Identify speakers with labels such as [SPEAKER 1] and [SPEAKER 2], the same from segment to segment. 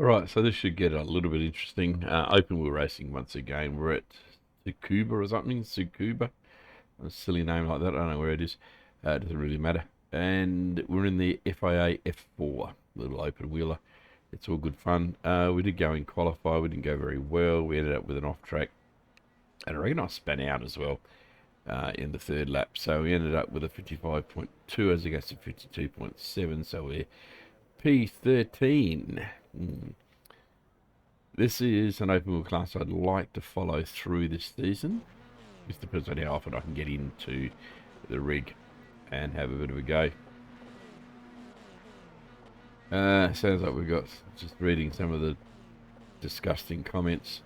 [SPEAKER 1] Alright, so this should get a little bit interesting. Open wheel racing once again. We're at Tsukuba or something. Tsukuba. A silly name like that. I don't know where it is. It doesn't really matter. And we're in the FIA F4. Little open wheeler. It's all good fun. We did go in qualify. We didn't go very well. We ended up with an off track. And I reckon I span out as well in the third lap. So we ended up with a 55.2 as against a 52.7. So we're P13. This is an open wheel class I'd like to follow through this season. Just depends on how often I can get into the rig and have a bit of a go. Sounds like we've got, just reading some of the disgusting comments.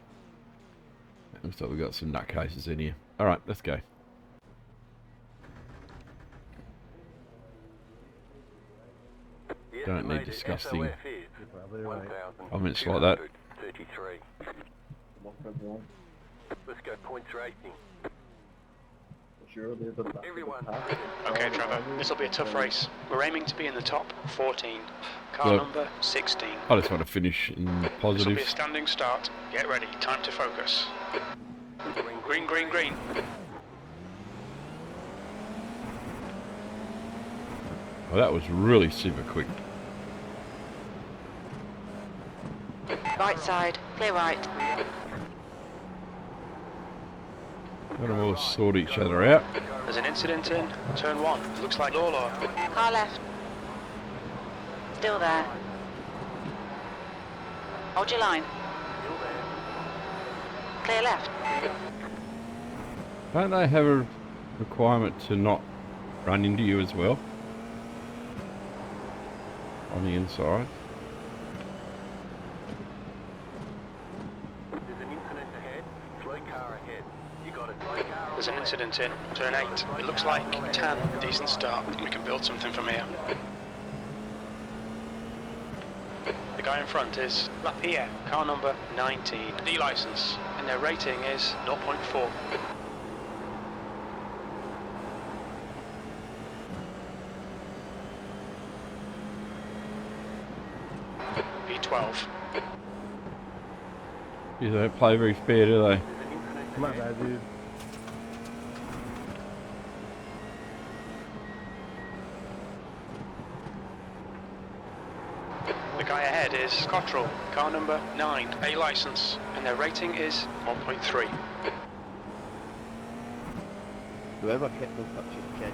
[SPEAKER 1] Looks like we've got some nutcases in here. Alright, let's go. Don't need disgusting comments like that.
[SPEAKER 2] Let's go points racing.
[SPEAKER 3] Okay, Trevor, this will be a tough race. We're aiming to be in the top 14. Car number 16.
[SPEAKER 1] I just want to finish in the positives.
[SPEAKER 3] This will be a standing start. Get ready. Time to focus. Green, green, green.
[SPEAKER 1] Oh, that was really super quick.
[SPEAKER 4] Right side, clear right.
[SPEAKER 1] Let them all sort each other out.
[SPEAKER 3] There's an incident in turn 1. It looks like Lawler.
[SPEAKER 4] Car left. Still there. Hold your line. Clear left.
[SPEAKER 1] Don't they have a requirement to not run into you as well? On the inside.
[SPEAKER 3] There's an incident in turn 8. It looks like tan. Decent start. We can build something from here. The guy in front is up here. Car number 19. D license. And their rating is 0.4. P12.
[SPEAKER 1] They don't play very fair, do they?
[SPEAKER 5] My bad, dude.
[SPEAKER 3] The guy ahead is Cottrell, car number 9, A license, and their rating is 1.3.
[SPEAKER 5] Whoever kept them touch it, okay.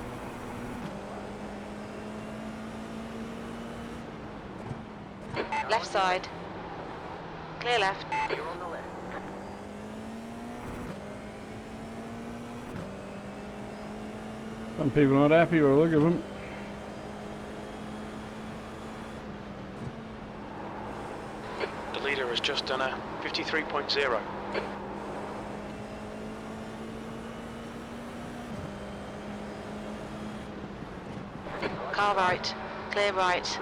[SPEAKER 4] Left side. Clear left.
[SPEAKER 2] You're on the left.
[SPEAKER 1] Some people are not happy with the look of them.
[SPEAKER 3] The leader has just done a 53.0.
[SPEAKER 4] Car right. Clear right.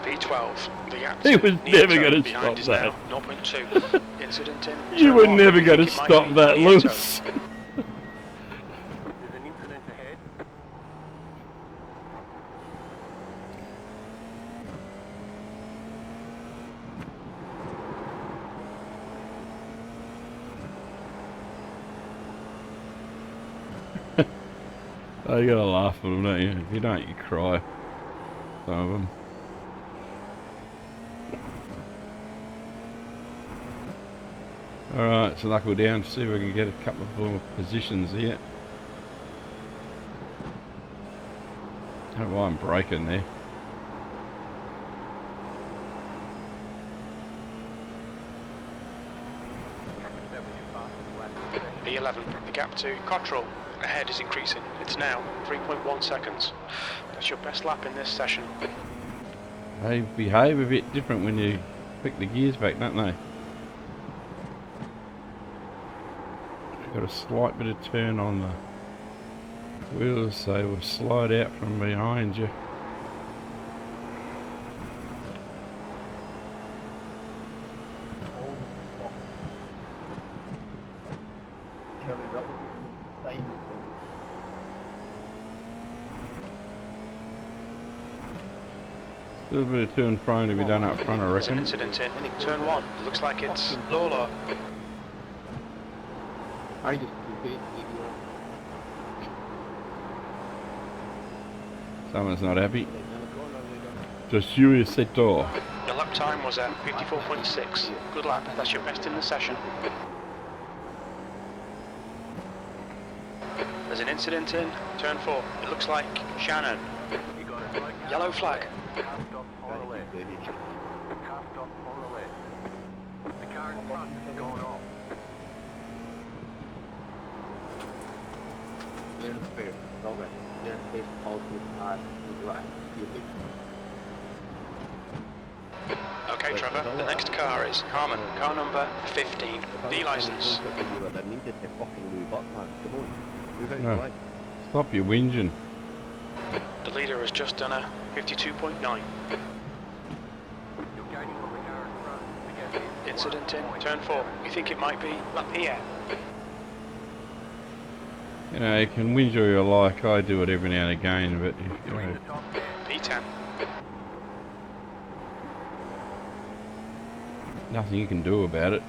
[SPEAKER 3] P12. The gap
[SPEAKER 1] He was
[SPEAKER 3] to
[SPEAKER 1] never
[SPEAKER 3] Nieto
[SPEAKER 1] gonna
[SPEAKER 3] behind
[SPEAKER 1] stop
[SPEAKER 3] is
[SPEAKER 1] that.
[SPEAKER 3] now 0.2. Incident in.
[SPEAKER 1] You
[SPEAKER 3] turn
[SPEAKER 1] were
[SPEAKER 3] 1.
[SPEAKER 1] never
[SPEAKER 3] I
[SPEAKER 1] going to
[SPEAKER 3] think it might
[SPEAKER 1] stop
[SPEAKER 3] be
[SPEAKER 1] that,
[SPEAKER 3] Nieto.
[SPEAKER 1] Lewis.
[SPEAKER 2] There's an incident ahead.
[SPEAKER 1] Oh, you gotta laugh at them, don't you? If you don't, you cry. Some of them. Alright, so knuckle down to see if we can get a couple of more positions here. Don't know why I'm braking there.
[SPEAKER 3] P11. The gap to Cottrell ahead is increasing. It's now 3.1 seconds. That's your best lap in this session.
[SPEAKER 1] They behave a bit different when you pick the gears back, don't they? Got a slight bit of turn on the wheels, so they will slide out from behind you. A little bit of to and fro to be done up front, I
[SPEAKER 3] There's an
[SPEAKER 1] reckon.
[SPEAKER 3] incident in turn 1. It looks like it's Lola.
[SPEAKER 5] I just keep it, idiot.
[SPEAKER 1] Someone's not happy. Just you set door.
[SPEAKER 3] Your lap time was at 54.6. Good lap. That's your best in the session. There's an incident in turn 4. It looks like Shannon.
[SPEAKER 2] You got it right.
[SPEAKER 3] Yellow flag.
[SPEAKER 2] Car stop on the left. Car stop on the left. The car in front has gone off.
[SPEAKER 5] Clear the space. Over. Clear the space. All to the car. To the right.
[SPEAKER 3] Okay, Trevor. The next car is Carmen. Car number 15. D license.
[SPEAKER 5] That needed to fucking move up, man. Come on. Move out
[SPEAKER 1] No.
[SPEAKER 5] the way.
[SPEAKER 1] Stop your whinging.
[SPEAKER 3] The leader has just done a 52.9.
[SPEAKER 2] You're gaining on the car in front. To get in.
[SPEAKER 3] Incident in turn 4. You think it might be lap here?
[SPEAKER 1] You know, you can whinge all you like. I do it every now and again, but you
[SPEAKER 2] You're in
[SPEAKER 1] know,
[SPEAKER 2] the top 10.
[SPEAKER 3] P10.
[SPEAKER 1] nothing you can do about it.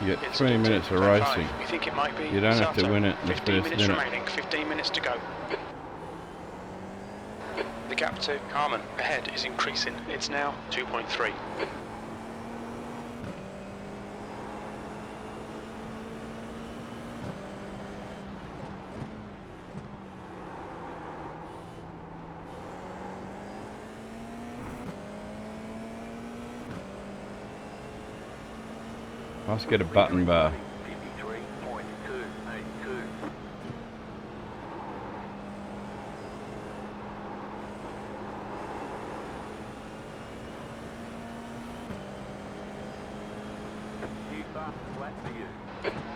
[SPEAKER 1] You get 3
[SPEAKER 3] Incident
[SPEAKER 1] minutes
[SPEAKER 3] in
[SPEAKER 1] of
[SPEAKER 3] turn
[SPEAKER 1] racing.
[SPEAKER 3] 5. You think it might be
[SPEAKER 1] You don't have to
[SPEAKER 3] Sato.
[SPEAKER 1] win it in the
[SPEAKER 3] 15
[SPEAKER 1] first
[SPEAKER 3] minutes
[SPEAKER 1] minute.
[SPEAKER 3] remaining. 15 minutes to go. The gap to Carmen ahead is increasing. It's now 2.3.
[SPEAKER 1] Let's get a button bar.
[SPEAKER 2] 53.282. You fast flat for you.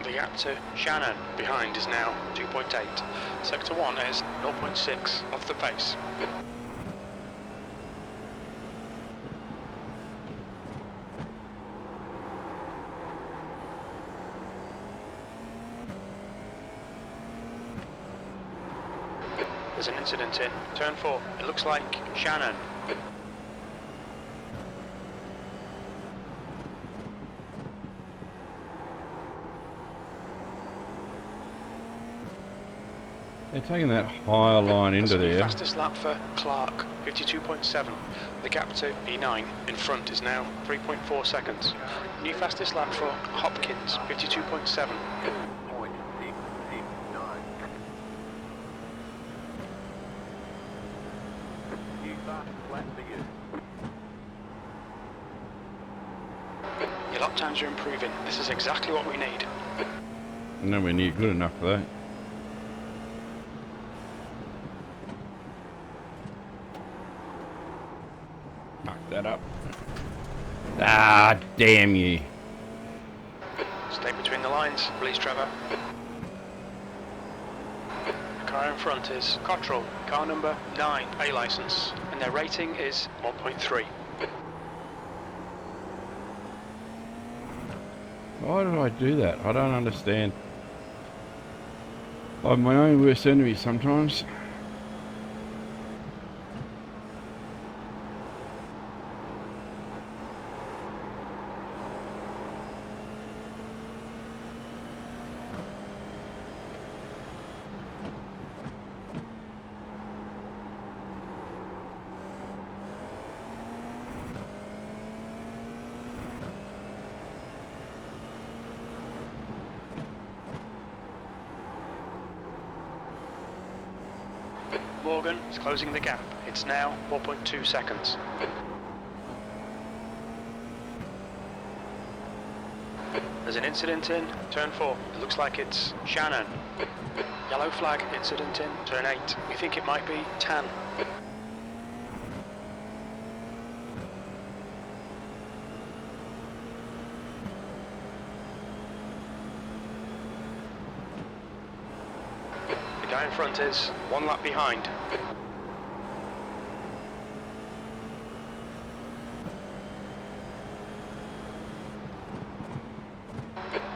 [SPEAKER 3] The gap to Shannon behind is now 2.8. Sector 1 is 0.6 off the pace. There's an incident in turn 4. It looks like Shannon.
[SPEAKER 1] They're taking that higher line into
[SPEAKER 3] That's the
[SPEAKER 1] there.
[SPEAKER 3] fastest lap for Clark, 52.7. The gap to E9 in front is now 3.4 seconds. New fastest lap for Hopkins, 52.7.
[SPEAKER 2] 2.669. You fast flat for you.
[SPEAKER 3] Your lap times are improving. This is exactly what we need.
[SPEAKER 1] Nowhere near good enough for that. Knock that up. Ah, damn you.
[SPEAKER 3] Stay between the lines, release Trevor. The car in front is Cottrell, car number 9, A license, and their rating is 1.3.
[SPEAKER 1] Why did I do that? I don't understand. I'm my own worst enemy sometimes.
[SPEAKER 3] Morgan is closing the gap. It's now 4.2 seconds. There's an incident in turn 4. It looks like it's Shannon. Yellow flag incident in turn 8. We think it might be Tan. The guy in front is 1 lap behind.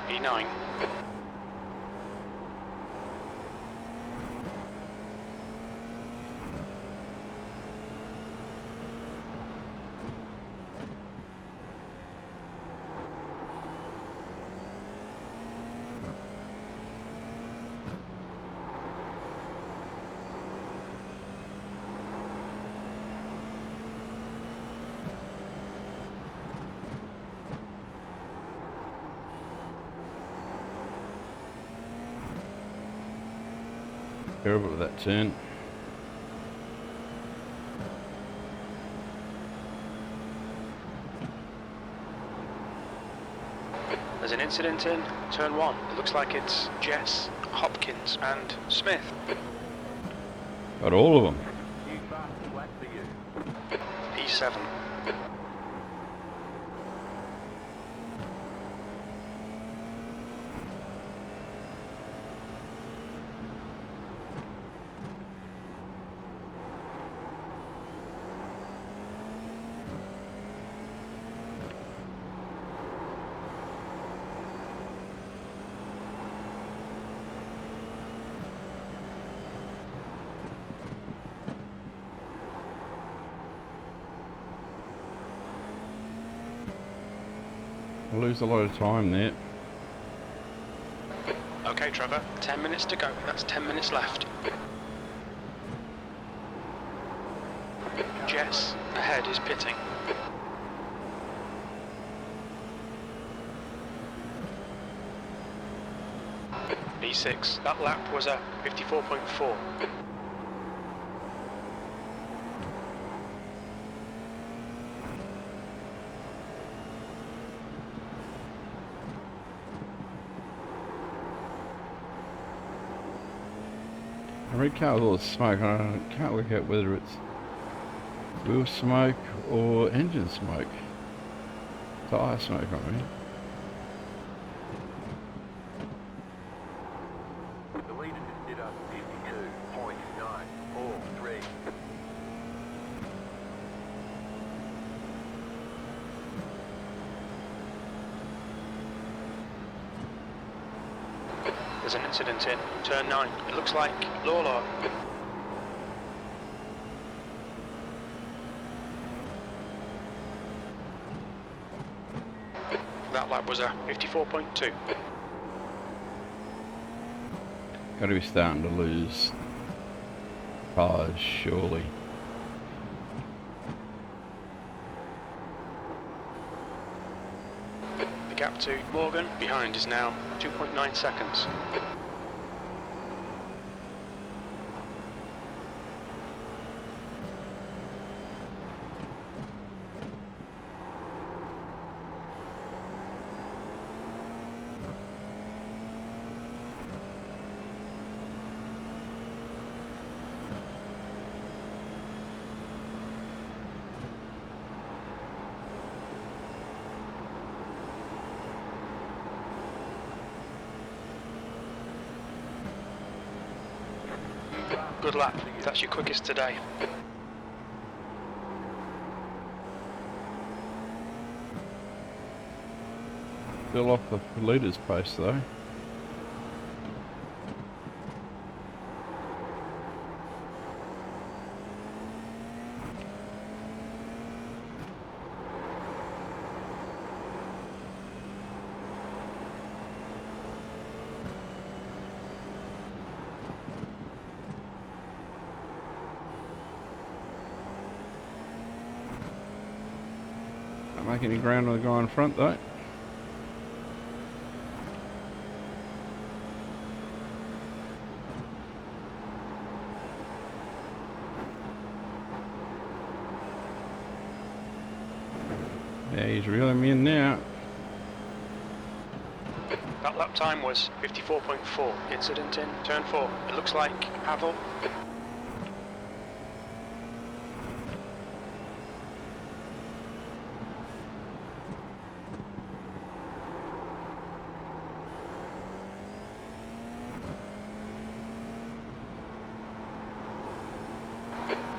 [SPEAKER 3] E9.
[SPEAKER 1] terrible at that turn.
[SPEAKER 3] There's an incident in turn 1. It looks like it's Jess, Hopkins and Smith.
[SPEAKER 1] Got all of them.
[SPEAKER 2] New fastest lap for you.
[SPEAKER 3] P7.
[SPEAKER 1] I lose a lot of time there.
[SPEAKER 3] Okay, Trevor, 10 minutes to go. That's 10 minutes left. Jess, ahead, is pitting. B6, that lap was a 54.4.
[SPEAKER 1] I read cars all the smoke. I can't work out whether it's wheel smoke or engine smoke. Tyre smoke, I mean.
[SPEAKER 2] The leader just did a 52.943.
[SPEAKER 3] There's an incident in turn 9. It looks like Lawler. That lap was a 54.2.
[SPEAKER 1] Got to be starting to lose tyres, surely.
[SPEAKER 3] The gap to Morgan behind is now 2.9 seconds. Good lap. That's your quickest today.
[SPEAKER 1] Still off the leader's pace though. Not making any ground on the guy in front though. Yeah, he's reeling me in now.
[SPEAKER 3] That lap time was 54.4. Incident in turn 4. It looks like Pavel.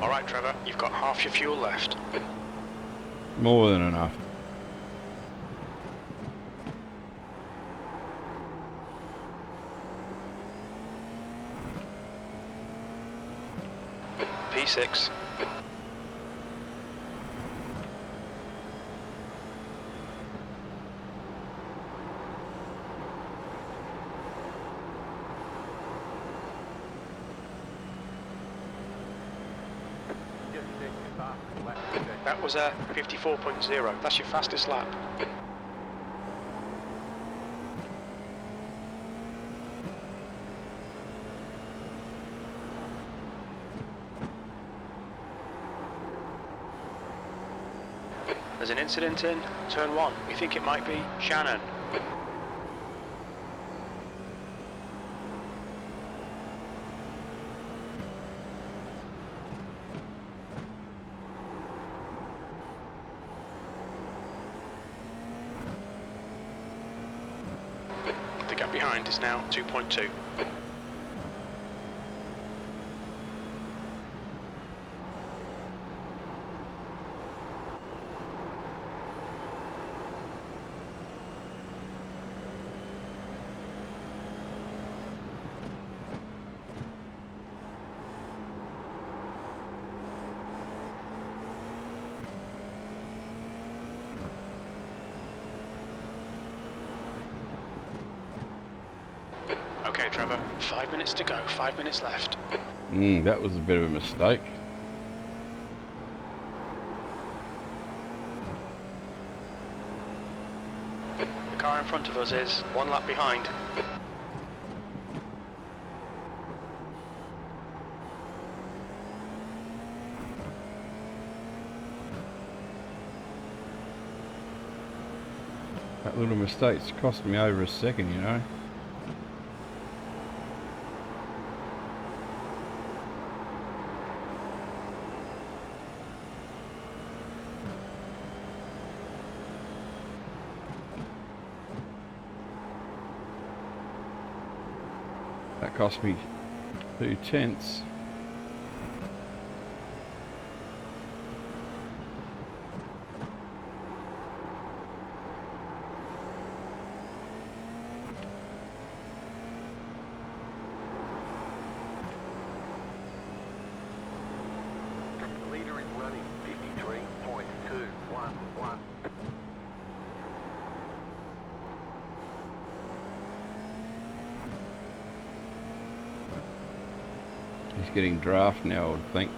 [SPEAKER 3] Alright, Trevor, you've got half your fuel left.
[SPEAKER 1] More than enough.
[SPEAKER 3] P6.
[SPEAKER 2] Just next fastest lap for you.
[SPEAKER 3] That was a 54.0. That's your fastest lap. There's an incident in turn 1. We think it might be Shannon. The gap behind is now 2.2. Okay, Trevor, 5 minutes to go, 5 minutes left.
[SPEAKER 1] That was a bit of a mistake.
[SPEAKER 3] The car in front of us is 1 lap behind.
[SPEAKER 1] That little mistake's cost me over a second, you know. That cost me 2/10.
[SPEAKER 2] The leader is running 53.211.
[SPEAKER 1] He's getting draft now, I would think.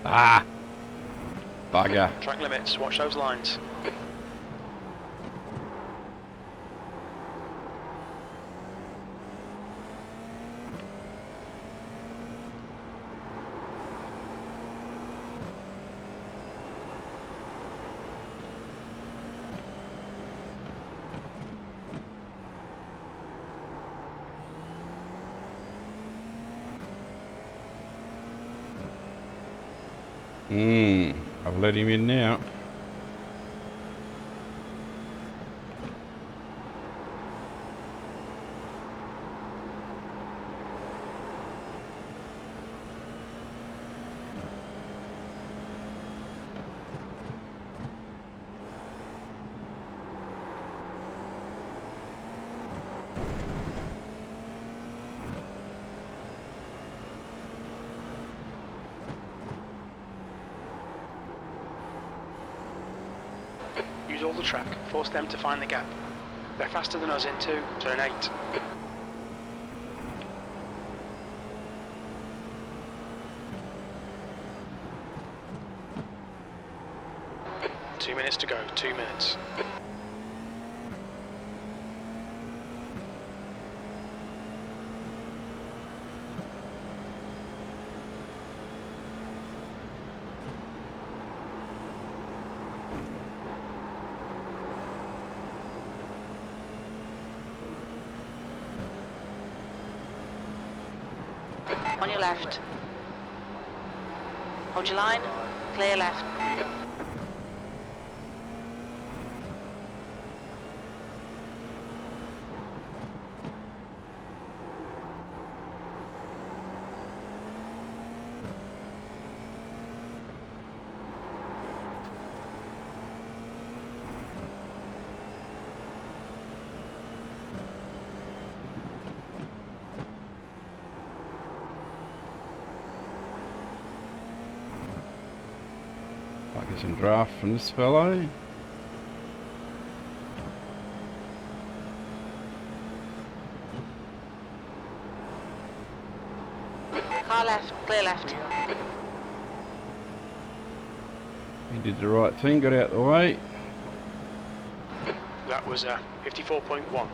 [SPEAKER 1] Ah! Bugger.
[SPEAKER 3] Track limits, watch those lines.
[SPEAKER 1] I've let him in now.
[SPEAKER 3] Use all the track, force them to find the gap. They're faster than us into turn 8. Two minutes to go, 2 minutes.
[SPEAKER 4] On your left. Hold your line. Clear left.
[SPEAKER 1] Might get some draft from this fellow.
[SPEAKER 4] Car left, clear left.
[SPEAKER 1] He did the right thing, got out the way.
[SPEAKER 3] That was 54.1.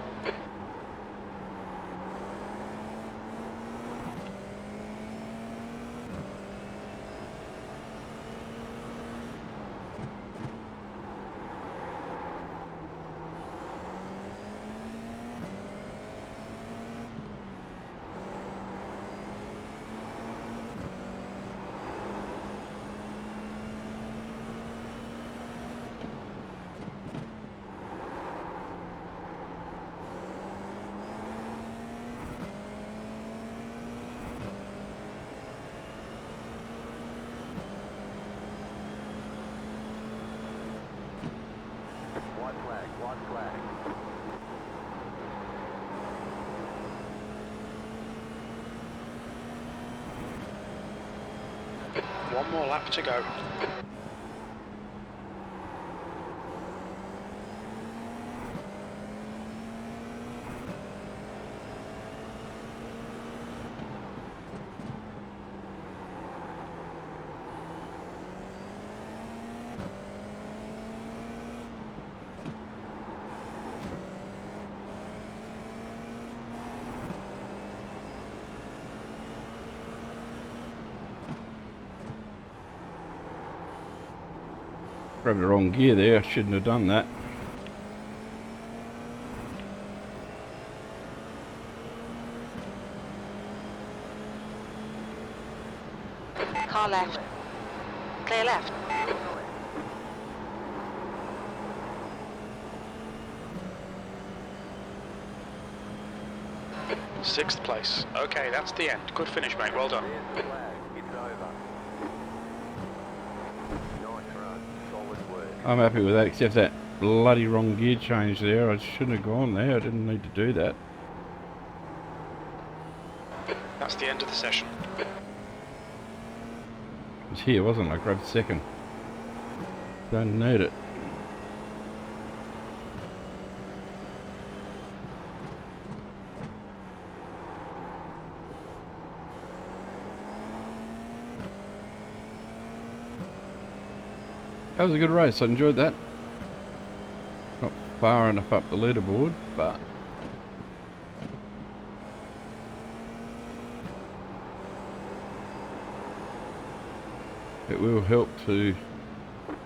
[SPEAKER 2] White flag, white flag.
[SPEAKER 3] One more lap to go.
[SPEAKER 1] Grabbed the wrong gear there, I shouldn't have done that.
[SPEAKER 4] Car left. Clear left.
[SPEAKER 3] Sixth place. Okay, that's the end. Good finish, mate. Well done.
[SPEAKER 2] There's the flag. It's over. Nice run. Solid work.
[SPEAKER 1] I'm happy with that, except that bloody wrong gear change there. I shouldn't have gone there, I didn't need to do that.
[SPEAKER 3] That's the end of the session.
[SPEAKER 1] It was here, wasn't it? I grabbed second. Don't need it. That was a good race, I enjoyed that. Not far enough up the leaderboard, but it will help to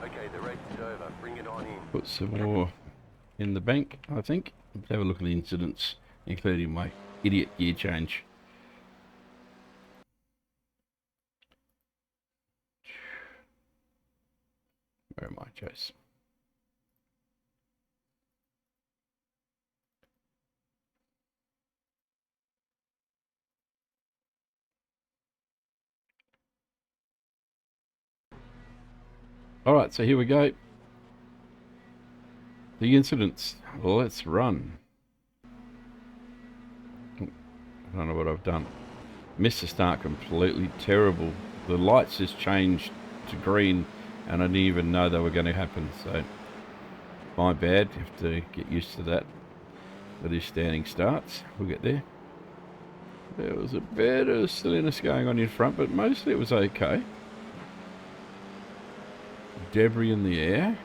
[SPEAKER 2] Okay, the race is over. Bring it on in.
[SPEAKER 1] put some more in the bank, I think. Let's have a look at the incidents, including my idiot gear change. Where am I, Chase? Alright, so here we go. The incidents. Well, let's run. I don't know what I've done. Missed the start completely. Terrible. The lights just changed to green and I didn't even know they were going to happen. So, my bad. You have to get used to that. That is standing starts. We'll get there. There was a bit of silliness going on in front, but mostly it was okay. Debris in the air.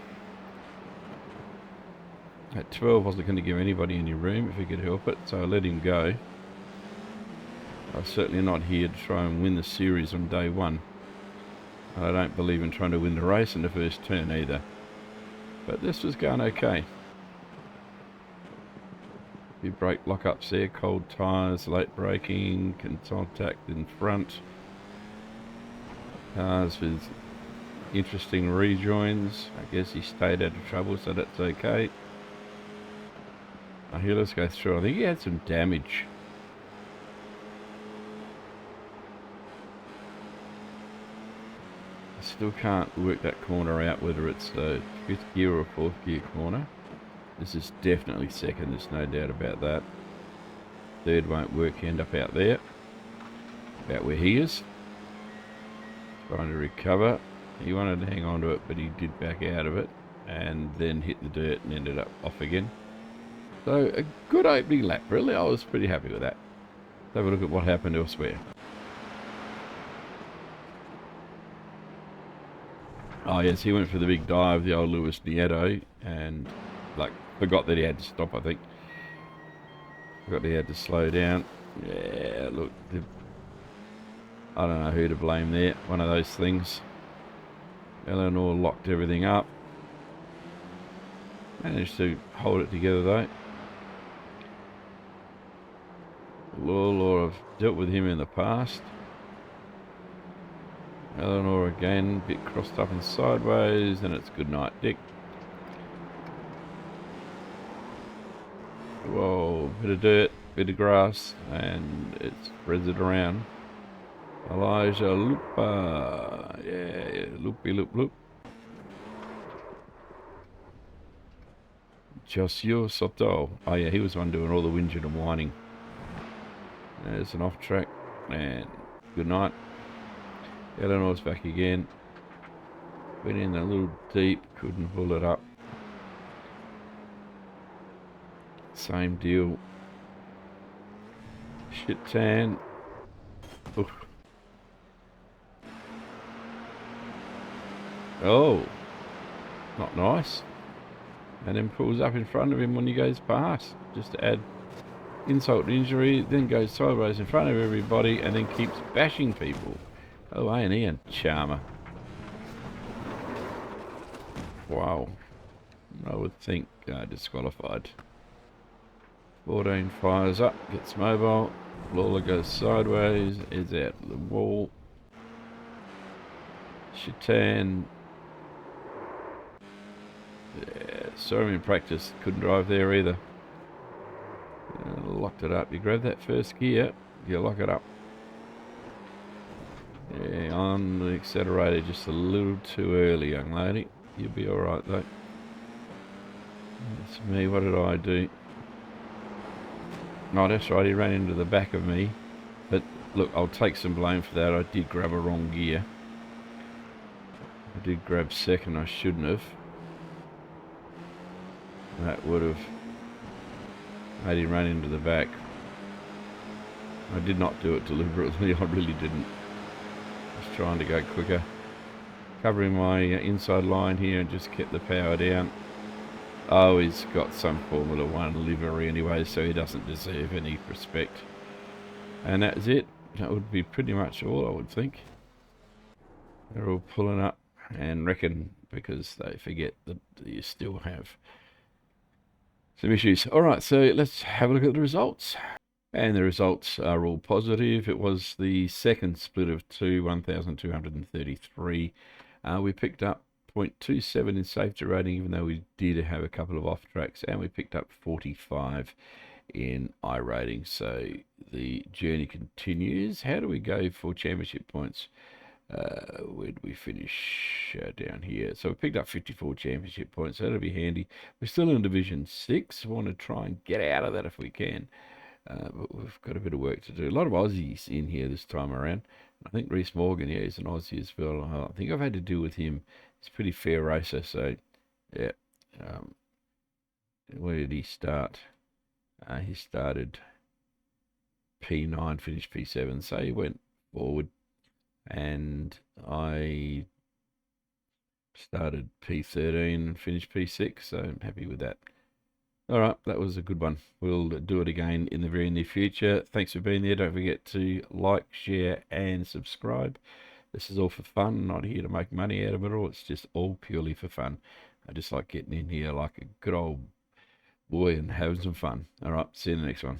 [SPEAKER 1] At 12 I wasn't going to give anybody any room if he could help it, so I let him go. I was certainly not here to try and win the series on day one. And I don't believe in trying to win the race in the first turn either. But this was going okay. Few brake lock-ups there, cold tyres, late braking, contact in front. Cars with interesting rejoins. I guess he stayed out of trouble, so that's okay. Here, let's go through. I think he had some damage. I still can't work that corner out, whether it's a 5th gear or 4th gear corner. This is definitely second, there's no doubt about that. Third won't work, end up out there. About where he is. Trying to recover. He wanted to hang on to it, but he did back out of it. And then hit the dirt and ended up off again. So, a good opening lap, really. I was pretty happy with that. Let's have a look at what happened elsewhere. Oh yes, he went for the big dive, the old Lewis Nieto, and like forgot that he had to stop. I think forgot he had to slow down. Yeah, look, I don't know who to blame there. One of those things. Eleanor locked everything up. Managed to hold it together though. Law, I've dealt with him in the past. Eleanor again, bit crossed up and sideways, and it's good night, Dick. Whoa, bit of dirt, bit of grass, and it spreads it around. Elijah Lupa, yeah, loopy loop loop. Josio Soto, oh yeah, he was the one doing all the whinging and whining. There's an off track, and good night. Eleanor's back again. Went in a little deep, couldn't pull it up. Same deal. Shit tan. Oof. Oh, not nice. And then pulls up in front of him when he goes past, just to add insult to injury. Then goes sideways in front of everybody, and then keeps bashing people. Oh, ain't he a charmer? Wow. I would think disqualified. 14 fires up, gets mobile. Lawler goes sideways, is out the wall. Chitan. Yeah, saw him in practice, couldn't drive there either. Locked it up. You grab that first gear, you lock it up. Yeah, on the accelerator just a little too early, young lady. You'll be alright though. That's me, what did I do? No, that's right, he ran into the back of me. But look, I'll take some blame for that. I did grab a wrong gear. I did grab second, I shouldn't have. That would have made him run into the back. I did not do it deliberately, I really didn't. Just trying to go quicker. Covering my inside line here and just kept the power down. Oh, he's got some Formula 1 livery anyway, so he doesn't deserve any respect. And that's it. That would be pretty much all, I would think. They're all pulling up and reckon because they forget that you still have some issues. Alright, so let's have a look at the results. And the results are all positive. It was the second split of 1,233. We picked up 0.27 in safety rating, even though we did have a couple of off tracks, and we picked up 45 in iRating. So the journey continues. How do we go for championship points? Where did we finish down here? So we picked up 54 championship points, so that'll be handy. We're still in Division 6. We want to try and get out of that if we can. But we've got a bit of work to do. A lot of Aussies in here this time around. I think Reese Morgan, yeah, he's an Aussie as well. I think I've had to deal with him. He's a pretty fair racer, so yeah. Where did he start? He started P9, finished P7, so he went forward. And I started P13 and finished P6, so I'm happy with that. Alright, that was a good one. We'll do it again in the very near future. Thanks for being there. Don't forget to like, share, and subscribe. This is all for fun. I'm not here to make money out of it all. It's just all purely for fun. I just like getting in here like a good old boy and having some fun. Alright, see you in the next one.